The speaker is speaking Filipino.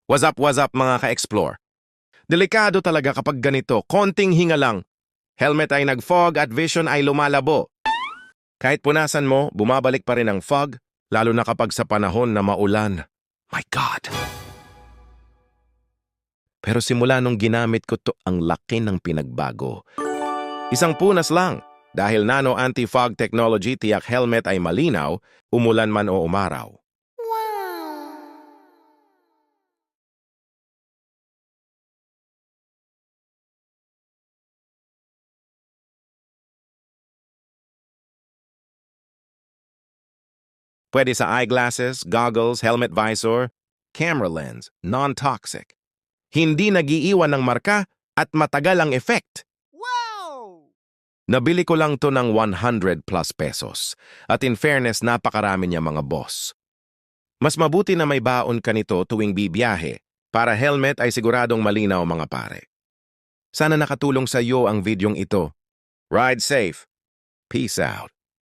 What's up mga ka-explore? Delikado talaga kapag ganito, konting hinga lang. Helmet ay nag-fog at vision ay lumalabo. Kahit punasan mo, bumabalik pa rin ang fog, lalo na kapag sa panahon na maulan. My God! Pero simula nung ginamit ko to, ang laki ng pinagbago. Isang punas lang. Dahil nano anti-fog technology, tiyak helmet ay malinaw, umulan man o umaraw. Pwede sa eyeglasses, goggles, helmet visor, camera lens, non-toxic. Hindi nagiiwan ng marka at matagal ang effect. Wow! Nabili ko lang to ng 100 plus pesos. At in fairness, napakarami niya mga boss. Mas mabuti na may baon ka nito tuwing bibiyahe para helmet ay siguradong malinaw mga pare. Sana nakatulong sa iyo ang videong ito. Ride safe. Peace out.